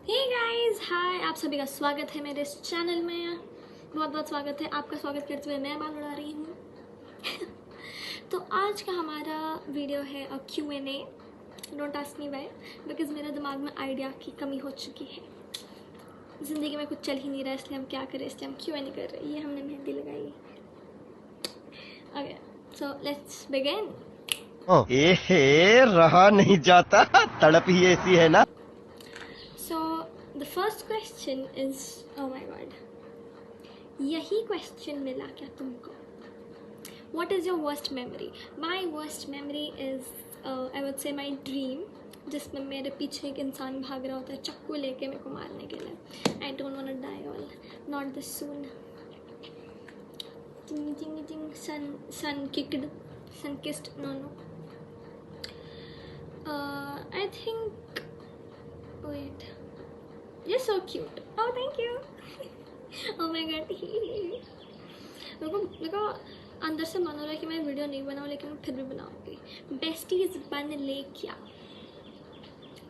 Hey guys, हाय। आप सभी का स्वागत है मेरे इस चैनल में। बहुत बहुत स्वागत है। आपका स्वागत करते हुए मैं बाल उड़ा रही हूँ। तो आज का हमारा वीडियो है Q&A। Don't ask me why, because मेरे दिमाग में आइडिया की कमी हो चुकी है। ज़िंदगी में कुछ चल ही नहीं रहा, इसलिए हम क्या करें, इसलिए हम Q&A कर रहे हैं। ये हमने मेहंदी लगाई। Okay, so let's begin. रहा नहीं जाता, तड़प ही ऐसी है ना। So the first question is, oh my God, यही क्वेश्चन मिला क्या तुमको? What is your worst memory? My worst memory is, I would say my dream, जिसमें मेरे पीछे एक इंसान भाग रहा होता है चाकू लेके मेरे को मारने के लिए। I don't wanna die all, not this soon. Ting ting ting, sun kissed. No. I think. Wait. You're so cute. Oh, thank you. Oh my god. मेरे को अंदर से मन हो रहा है कि मैं वीडियो नहीं बनाऊँ, लेकिन मैं फिर भी बनाऊँगी। बेस्टीज बन ले क्या?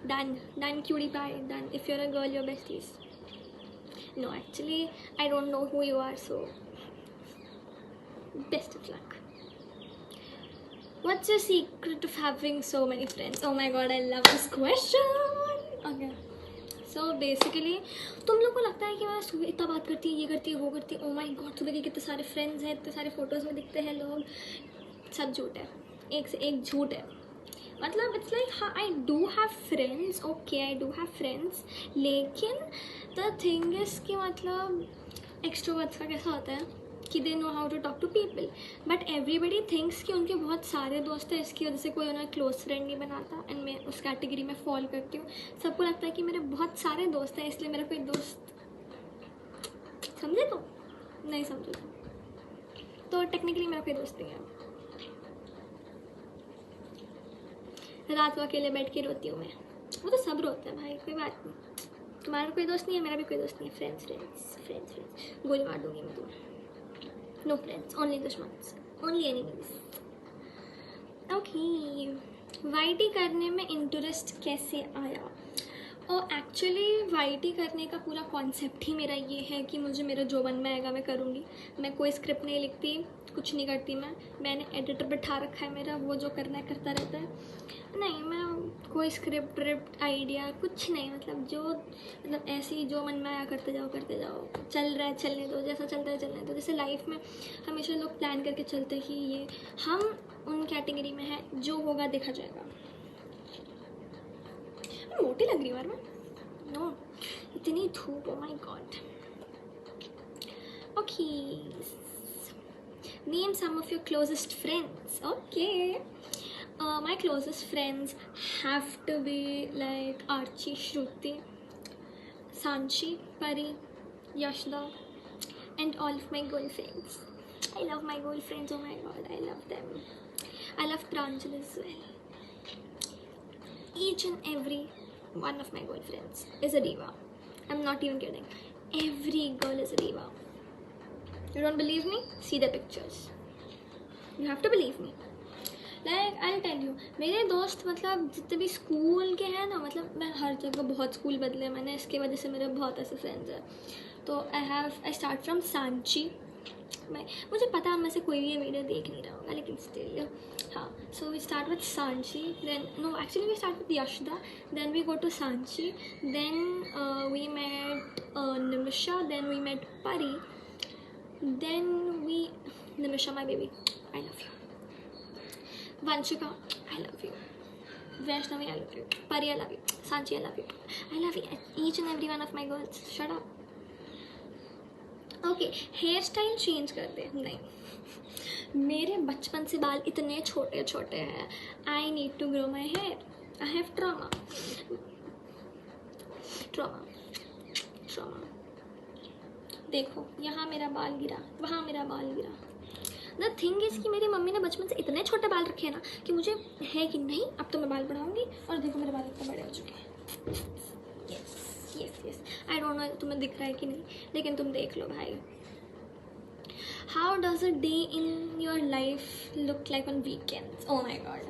Done cutie pie, done. If you're a girl, your besties. No, actually I don't know who you are, so best of luck. What's your secret of having so many friends? Oh my god, I love this question. Okay. So basically, तुम लोग को लगता है कि मैं सुबह इतना बात करती है, ये करती है, वो करती है। Oh my god, सुबह के कितने सारे फ्रेंड्स हैं, इतने सारे फोटोज़ में दिखते हैं लोग। सब झूठ है, एक से एक झूठ है। मतलब इट्स लाइक, हाँ, I do have friends, okay, I do have friends, लेकिन द थिंग इज़ कि मतलब एक्सट्रोवर्ट्स का कैसा होता है कि they know how to talk to people, but everybody thinks कि उनके बहुत सारे दोस्त हैं, इसकी वजह से कोई उन्हें क्लोज फ्रेंड नहीं बनाता। एंड मैं उस कैटेगरी में फॉल करती हूँ। सबको लगता है कि मेरे बहुत सारे दोस्त हैं, इसलिए मेरा कोई दोस्त, समझे तो नहीं समझे तो टेक्निकली मेरा कोई दोस्त नहीं है। रात को अकेले बैठ के रोती हूँ मैं। वो तो सब रोते हैं भाई, कोई बात नहीं। तुम्हारा कोई दोस्त नहीं है, मेरा भी कोई दोस्त नहीं है। फ्रेंड्स गोली मार दूंगी मैं तुम्हें। No friends, only दुश्मन्स, only enemies. Okay, YT करने में इंटरेस्ट कैसे आया? और एक्चुअली YT करने का पूरा कॉन्सेप्ट ही मेरा ये है कि मुझे मेरा जो मन में आएगा मैं करूँगी। मैं कोई स्क्रिप्ट नहीं लिखती, कुछ नहीं करती। मैंने एडिटर बैठा रखा है मेरा, वो जो करना है करता रहता है। नहीं, मैं कोई स्क्रिप्ट आइडिया कुछ नहीं, मतलब जो मतलब ऐसे ही जो मन में आया करते जाओ। चल रहा है चलने दो, जैसा चलता है चलने दो। जैसे लाइफ में हमेशा लोग प्लान करके चलते हैं कि ये, हम उन कैटेगरी में है जो होगा देखा जाएगा। मैं मोटी लग रही हूँ यार मैं। नो, इतनी धूप, oh my god. Okay, name some of your closest friends. Okay, my closest friends have to be like Archie, Shruti, Sanchi, Pari, Yashda, and all of my girlfriends. I love my girlfriends, oh my god, I love them. I love Pranjal as well. Each and every one of my girlfriends is a diva. I'm not even kidding. Every girl is a diva. You don't believe me? See the pictures. You have to believe me. Like I tell you, मेरे दोस्त मतलब जितने भी school के हैं ना, मतलब मैं हर जगह बहुत स्कूल बदले मैंने, इसकी वजह से मेरे बहुत ऐसे फ्रेंड्स हैं। तो आई स्टार्ट फ्रॉम सांची। मुझे पता है मैं से कोई भी ये वीडियो देख नहीं रहा होगा, लेकिन स्टिल हाँ। So we start with Sanchi, then no actually we start with Yashada, then we go to Sanchi, then we met Nimisha, then we met Pari, then we Nimisha my baby, I love you. Vanshika, I love you. Vaishnavi, I love you. Pari, I love you. Sanchi, I love you. I love each and every one of my girls. Shut up. Okay, hair style change कर दे? नहीं, मेरे बचपन से बाल इतने छोटे छोटे हैं। I need to grow my hair. I have trauma. देखो, यहाँ मेरा बाल गिरा, वहाँ मेरा बाल गिरा। द थिंग इज़ कि मेरी मम्मी ने बचपन से इतने छोटे बाल रखे हैं ना कि मुझे है कि नहीं, अब तो मैं बाल बढ़ाऊंगी। और देखो मेरे बाल इतने बड़े हो चुके हैं। यस, आई डोंट नो तुम्हें दिख रहा है कि नहीं, लेकिन तुम देख लो भाई। How does a day in your life look like on weekends? Oh my God,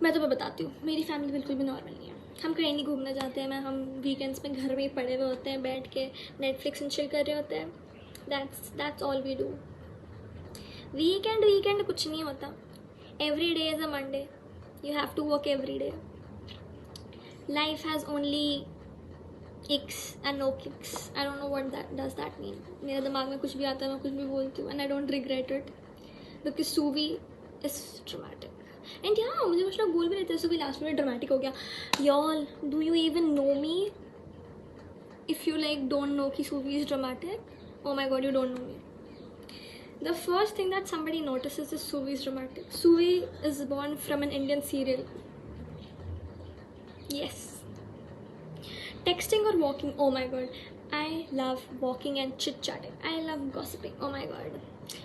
मैं तुम्हें बताती हूँ, मेरी फैमिली बिल्कुल भी नॉर्मल नहीं है। हम कहीं नहीं घूमने जाते हैं, हम वीकेंड्स में घर में ही पड़े हुए होते हैं, बैठ के नेटफ्लिक्स चिल कर रहे होते हैं. That's all we do. Weekend कुछ नहीं होता. Every day is a Monday. You have to work every day. Life has only kicks and no kicks. I don't know what that mean. मेरे दिमाग में कुछ भी आता है, मैं कुछ भी बोलती हूँ, and I don't regret it because Suvi is dramatic. And yeah, मुझे कुछ लोग बोल भी रहते हैं Suvi last में dramatic हो गया. Y'all, do you even know me? If you like don't know कि Suvi is dramatic, oh my god, you don't know me. The first thing that somebody notices is Suvi is dramatic. Suvi is born from an Indian serial. Yes. Texting or walking, oh my god, I love walking and chit-chatting. I love gossiping, oh my god.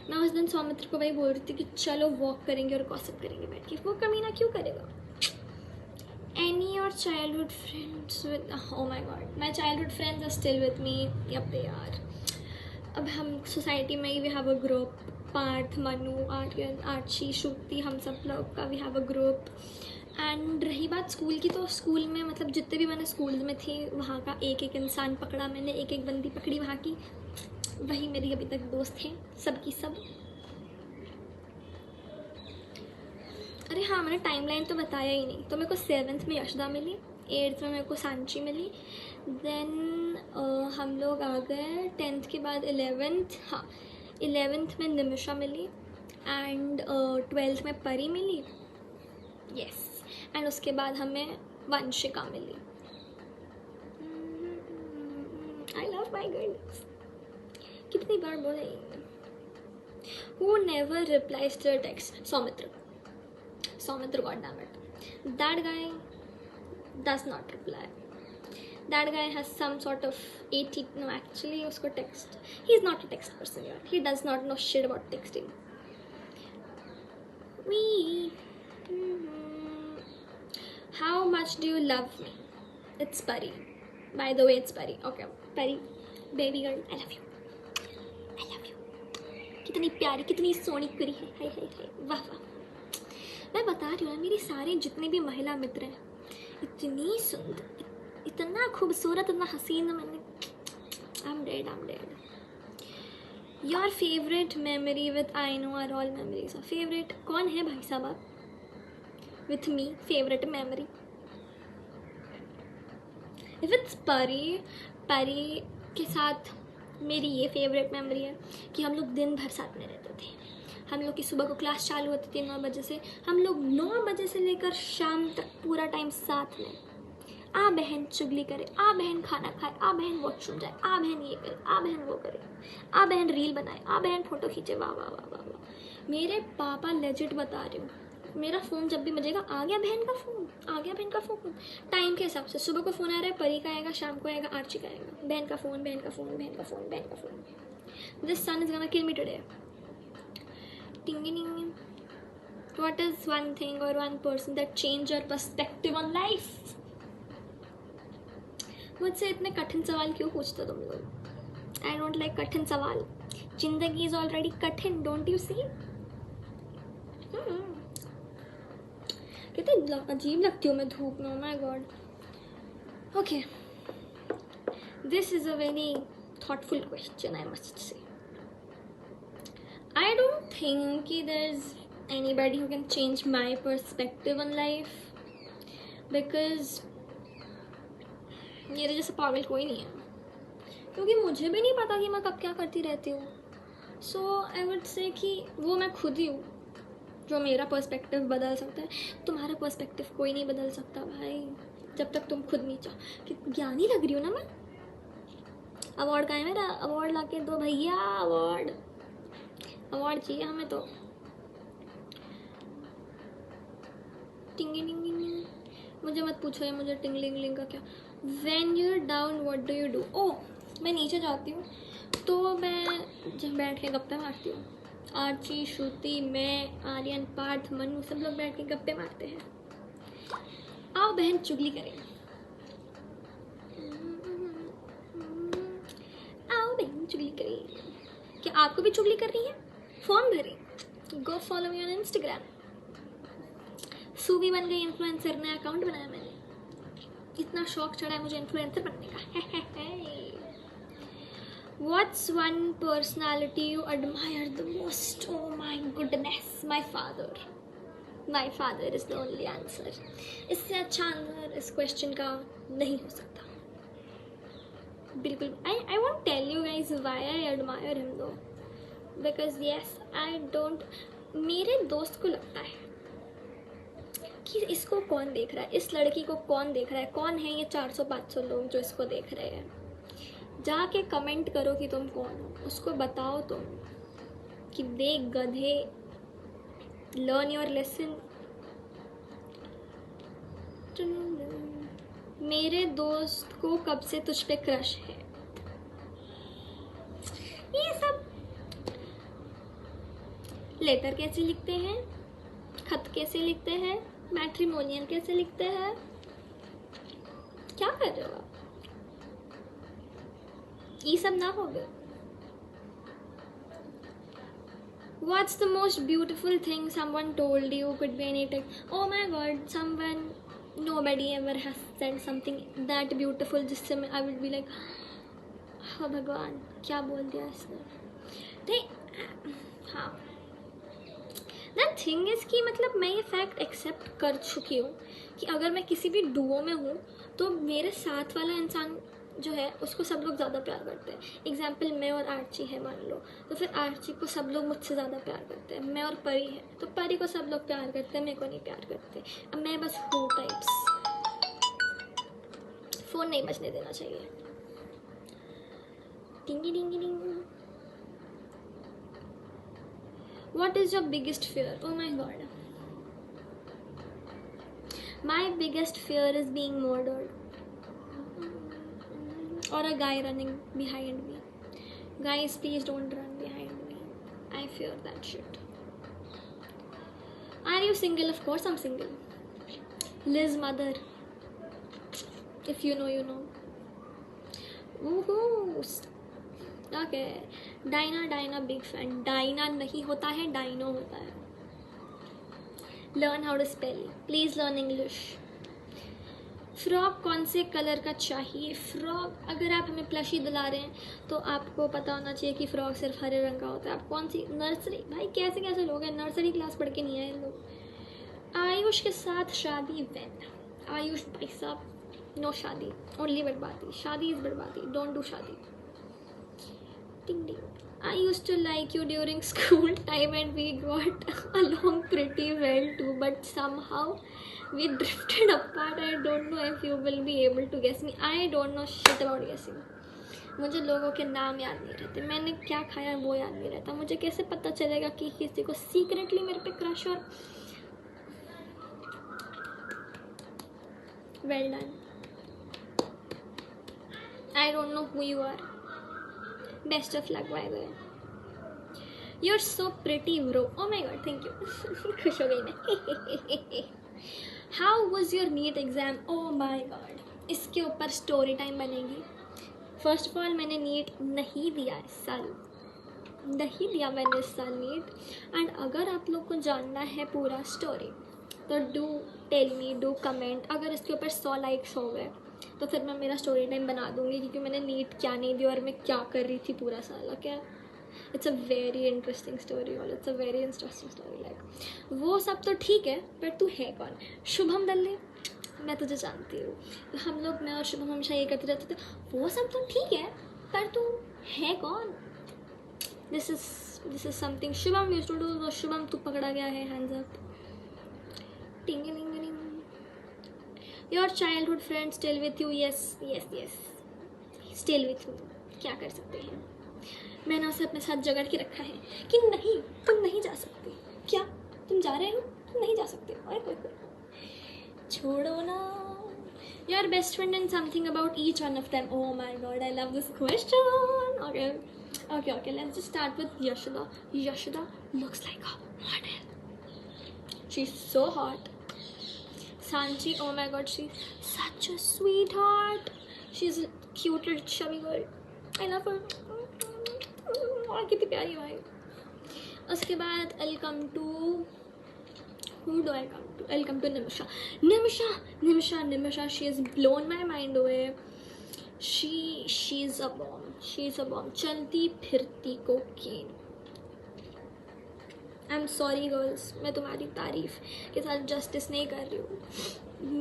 मैं उस दिन सौमित्र को वही बोल रही थी कि चलो वॉक करेंगे और गॉसिप करेंगे बैठ के. वो कमीना क्यों करेगा? Any your childhood friends with, oh my god, my childhood friends are still with me. Yep, they are. अब हम सोसाइटी में ही we have a group. Parth, Manu, Aryan, Archi, Shruti, हम सब लोग का we have a group. And रही बात स्कूल की, तो स्कूल में मतलब जितने भी मैंने स्कूल में थी वहाँ का एक एक इंसान पकड़ा मैंने, एक एक बंदी पकड़ी वहाँ की, वही मेरी अभी तक दोस्त हैं सब की सब. अरे हाँ, मैंने टाइमलाइन तो बताया ही नहीं. तो मेरे को 7th में यशदा मिली, 8th में मेरे को सांची मिली, देन हम लोग आ गए 10th के बाद 11th. हाँ, 11th में निमिषा मिली एंड 12th में परी मिली. यस. एंड उसके बाद हमें वंशिका मिली. I love my girls. कितनी बार बोले. Who never replies to text? Saumitra. God damn it. That guy does not reply. That guy has some sort of no actually उसको text, he is not a text person यार. He does not know shit about texting. How much do you love me? It's Pari. By the way, it's Pari. Okay, Pari, baby girl, I love you. I love you. कितनी प्यारी, कितनी सोनी कुरी है. हाय हाय हाय, वाह वाह. मैं बता रही हूँ ना, मेरी सारे जितने भी महिला मित्र हैं इतनी सुंदर, इतना खूबसूरत, इतना हसीन. मैंने I'm dead. Your favorite memory with I know are all memories. Favorite कौन है भाई साहब आप? With me, favorite memory. If it's परी के साथ मेरी ये फेवरेट मेमोरी है कि हम लोग दिन भर साथ में रहते थे. हम लोग की सुबह को क्लास चालू होती थी 9 बजे से. हम लोग 9 बजे से लेकर शाम तक पूरा टाइम साथ में. आ बहन चुगली करे, आ बहन खाना खाए, आ बहन वॉशरूम जाए, आ बहन ये करे, आ बहन वो करे, आ बहन रील बनाए, आ बहन फोटो खींचे. वाह वाह वाह वाह वाह. मेरे पापा लेजिट बता रहे हो, मेरा फ़ोन जब भी बजेगा, आ गया बहन का फ़ोन. टाइम के हिसाब से सुबह को फ़ोन आ रहा है, परी का आएगा, शाम को आएगा, आर्ची का आएगा. बहन का phone. This son is gonna kill me today. What is one thing और one person that change your perspective on life? मुझसे इतने कठिन सवाल क्यों पूछते तुम लोग? आई डोंट लाइक कठिन सवाल. जिंदगी इज ऑलरेडी कठिन, डोंट यू सी? कितनी अजीब लगती हूँ मैं धूप में. My god. Okay, this is a very thoughtful question, I must say. I don't think there's anybody who can change my perspective on life because मेरे जैसा पागल कोई नहीं है, क्योंकि मुझे भी नहीं पता कि मैं कब क्या करती रहती हूँ. सो आई वुड से कि वो मैं खुद ही हूँ जो मेरा पर्सपेक्टिव बदल सकता है. तुम्हारा पर्सपेक्टिव कोई नहीं बदल सकता भाई, जब तक तुम खुद नहीं चाहो. कि ज्ञानी लग रही हूँ ना मैं. अवार्ड कहाँ है मेरा? अवार्ड ला के दो भैया. अवार्ड चाहिए हमें तो. टिंगी मुझे मत पूछो ये, मुझे टिंगलिंग का क्या. When you are down what do you do? Oh, मैं नीचे जाती हूँ तो मैं जब बैठ के गप्पे मारती हूँ. आर्ची, श्रुति, मैं, आर्यन, पार्थ, मनु सब लोग बैठ के गप्पे मारते हैं. आओ बहन चुगली करें. आओ बहन चुगली करें. क्या आपको भी चुगली कर रही है? फॉर्म भरें. Go follow me on Instagram. सूवी बन गई इन्फ्लुएंसर, नया अकाउंट बनाया मैंने. इतना शौक चढ़ा है मुझे इन्फ्लुएंसर बनने का। What's one personality you admire the most? Oh my goodness, my father. My father is the only answer. इससे अच्छा आंसर इस क्वेश्चन का नहीं हो सकता। बिल्कुल। I won't tell you guys why I admire him though, because yes, I don't. मेरे दोस्त को लगता है कि इसको कौन देख रहा है, इस लड़की को कौन देख रहा है, कौन है ये 400-500 लोग जो इसको देख रहे हैं। जाके कमेंट करो कि तुम कौन हो, उसको बताओ तुम कि देख गधे, लर्न योर लेसन। मेरे दोस्त को कब से तुझ पे क्रश है। ये सब लेटर कैसे लिखते हैं, खत कैसे लिखते हैं, मैट्रिमोनियल कैसे लिखते हैं, क्या कर रहे हो आप? ये सब ना हो गए। What's the most beautiful thing someone told you? Could be anything. Oh my god, someone, nobody ever has said something that beautiful जिससे मैं I would be like, हाँ भगवान क्या बोल दिया इसने। नहीं, हाँ, दैट थिंग इज़ कि मतलब मैं ये फैक्ट एक्सेप्ट कर चुकी हूँ कि अगर मैं किसी भी डुओ में हूँ तो मेरे साथ वाला इंसान जो है उसको सब लोग ज़्यादा प्यार करते हैं। एग्जाम्पल मैं और आर्ची है मान लो, तो फिर आर्ची को सब लोग मुझसे ज़्यादा प्यार करते हैं। मैं और परी है तो परी को सब लोग प्यार करते हैं, मेरे को नहीं प्यार करते। अब मैं बस हूँ टाइप्स। फ़ोन नहीं बजने देना चाहिए। टिंगी टिंगी टिंगी। What is your biggest fear? Oh my god. My biggest fear is being murdered. Or a guy running behind me. Guys, please don't run behind me. I fear that shit. Are you single? Of course I'm single. Liz mother. If you know, you know. Woohoo! Okay. Dyna big fan. Dyna नहीं होता है, dino होता है। Learn how to spell, please learn English. Frock कौन से colour का चाहिए? Frock अगर आप हमें प्लशी दिला रहे हैं तो आपको पता होना चाहिए कि फ्रॉक सिर्फ हरे रंग का होता है। आप कौन सी नर्सरी, भाई कैसे कैसे लोग हैं, नर्सरी क्लास पढ़ के नहीं आए लोग। आयुष के साथ शादी वेन? आयुष भाई साहब नो शादी, ओनली बर्बादी। शादी इज़ बर्बादी, डोंट डू शादी। Ding ding. I used to like you during school time and we got along pretty well too, but somehow we drifted apart. I don't know if you will be able to guess me. I don't know shit about guessing. मुझे लोगों के नाम याद नहीं रहते, मैंने क्या खाया वो याद नहीं रहता। मुझे कैसे पता चलेगा कि किसी को सीक्रेटली मेरे पे क्रश और well done. I don't know who you are. Best of luck by the way. You're so pretty bro. Oh my god, thank you. खुश हो गई मैं। How was your NEET exam? Oh my god. इसके ऊपर story time बनेगी। First of all मैंने NEET नहीं दिया इस साल, नहीं दिया मैंने इस साल नीट। एंड अगर आप लोग को जानना है पूरा स्टोरी तो do tell me, do comment. अगर इसके ऊपर 100 लाइक्स हो गए तो फिर मैं मेरा स्टोरी टाइम बना दूँगी, क्योंकि मैंने नीट क्या नहीं दिया और मैं क्या कर रही थी पूरा साल। क्या, it's a very interesting story और it's a very interesting story. Like वो सब तो ठीक है, पर तू है कौन? शुभम दल्ले, मैं तुझे जानती हूँ। हम लोग, मैं और शुभम हमेशा ये करते रहते थे। वो सब तो ठीक है, पर तू है कौन? This is something Shubham used to do. Shubham तू पकड़ा गया है, हैंड्स अप। टिंग your childhood friend still with you? Yes still with you. क्या कर सकते हैं, मैंने उसे अपने साथ जगड़ के रखा है कि नहीं तुम नहीं जा सकते। क्या तुम जा रहे हो? तुम नहीं जा सकते। ओए छोड़ो ना। Your best friend and something about each one of them. Oh my God, I love this question. Okay let's just start with Yashoda. Yashoda looks like a model, she is so hot. Sanchi, oh my god, she's such a sweetheart. She's a cute little chubby girl. I love her. और कितनी प्यारी है भाई। उसके बाद I'll come to Who do I come to? I'll come to Nimisha. Nimisha. She has blown my mind away. She's a bomb. चलती फिरती cocaine. I'm sorry girls, मैं तुम्हारी तारीफ के साथ जस्टिस नहीं कर रही हूँ.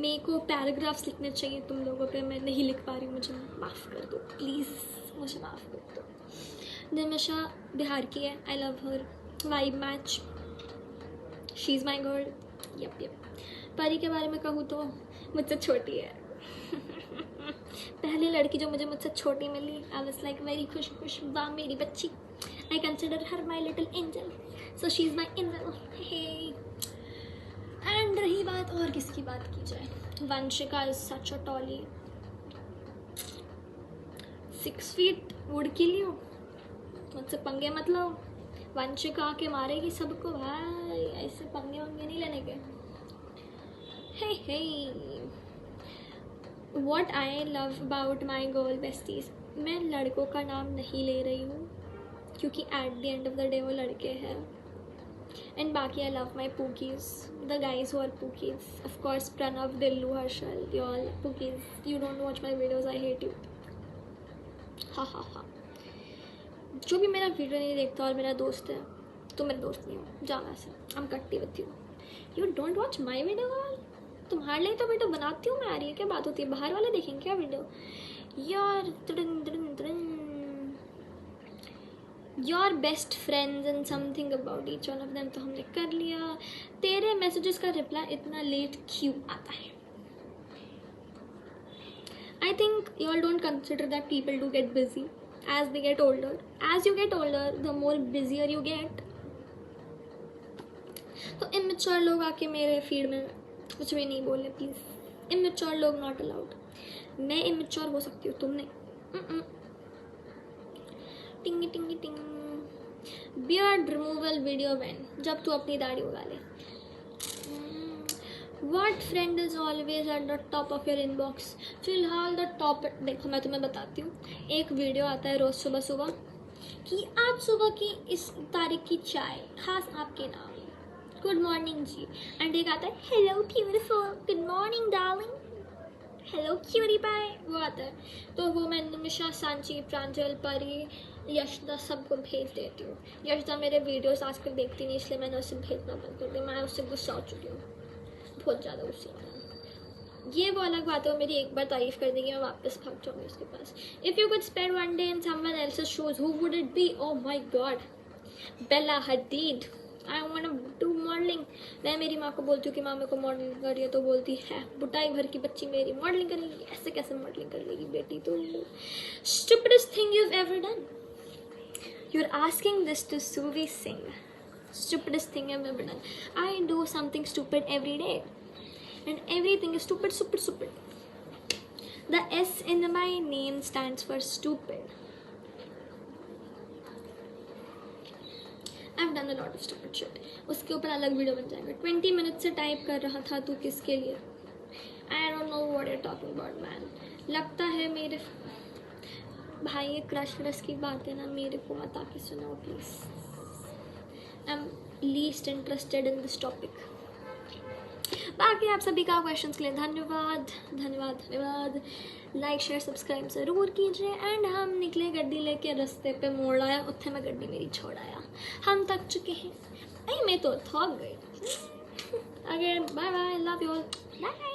मेरे को पैराग्राफ्स लिखने चाहिए तुम लोगों पे, मैं नहीं लिख पा रही हूँ. मुझे माफ़ कर दो प्लीज़, मुझे माफ़ कर दो. निमिषा बिहार की है. I love her. Vibe match. She is my girl. Yup. Pari के बारे में कहूँ तो मुझसे छोटी है. पहली लड़की जो मुझसे छोटी मिली, आई वाज लाइक वेरी खुश. वाह मेरी बच्ची. I consider her my little angel. So she is my angel. Hey. And रही बात और किसकी बात की जाए, Vanshika is such a tally. 6 feet would kill you. मुझसे पंगे मत लो. वंशिका आके मारेगी सबको भाई. ऐसे पंगे वंगे नहीं लेने के. हे What I love about my girl besties, मैं लड़कों का नाम नहीं ले रही हूँ क्योंकि at the end of the day वो लड़के हैं. एंड बाकी I love my pookies, the guys who are pookies. Of course Pranav, Dillu, Harshal, you all pookies. You don't watch my videos, I hate you. Ha. जो भी मेरा वीडियो नहीं देखता और मेरा दोस्त है तो मेरा दोस्त नहीं हो. जाओ ऐसे. आई एम कट्टी with you. You don't watch my video. तुम्हारे लिए तो वीडियो बनाती हूँ मैं. आ रही है क्या बात होती है? बाहर वाले देखेंगे क्या वीडियो यार? Your best friends and something about each one of them तो हमने कर लिया. तेरे मैसेजेस का रिप्लाई इतना लेट क्यों आता है? I think you all don't consider that people do get busy as they get older. As you get older, the more busier you get. तो इमेच्योर लोग आके मेरे फीड में कुछ भी नहीं बोले प्लीज़. इमेच्योर लोग नॉट अलाउड. मैं इमेच्योर हो सकती हूँ, तुम नहीं. टिंग. बियर्ड रिमूवल वीडियो व्हेन, जब तू अपनी दाढ़ी उगा ले. What friend is always at the top of your inbox? फिलहाल द टॉप. देखो मैं तुम्हें बताती हूँ. एक वीडियो आता है रोज़ सुबह कि आज सुबह की इस तारीख की चाय खास आपके नाम. Good morning ji. एंड एक आता है hello beautiful, good morning darling, hello cutie pie. वो आता है तो वो मैं निमिषा, सांची, प्रांजल, परी, यशदा सबको भेज देती हूँ. यशदा मेरे वीडियोस आजकल देखती नहीं, इसलिए मैंने उसे भेजना बंद कर दिया. मैं उससे गुस्सा हो चुकी हूँ बहुत ज़्यादा गुस्से में. ये वो अलग बात है, वो मेरी एक बार तारीफ़ कर देगी, मैं वापस भाग जाऊँगी उसके पास. If you could spend one day in someone else's shoes, who would it be? Oh my God, Bella Hadid. I want to do modelling. मैं मेरी माँ को बोलती हूँ कि माँ मेरे को मॉडलिंग कर रही है तो बोलती है बुटाई भर की बच्ची मेरी मॉडलिंग करेगी. ऐसे कैसे मॉडलिंग कर लेगी बेटी? तो stupidest thing you have ever done. You are asking this to Suvi Singh. Stupidest thing I've ever done. I do something stupid every day. And everything is stupid. The S in my name stands for stupid. I've done a lot of stupid shit. उसके ऊपर अलग video बन जाएगा. 20 minute से type कर रहा था तू किसके लिए? I don't know what you're talking about man. लगता है मेरे भाई ये क्रश की बात है ना, मेरे को मत आके सुनाओ please. I'm least interested in this topic. बाकी आप सभी का क्वेश्चंस के लिए धन्यवाद. लाइक शेयर सब्सक्राइब ज़रूर कीजिए. एंड हम निकले गड्डी लेके रास्ते पे मोड़ आया, उत्थे में गड्डी मेरी छोड़ आया. हम थक चुके हैं. मैं तो थक गई. Again bye bye, love you all, bye.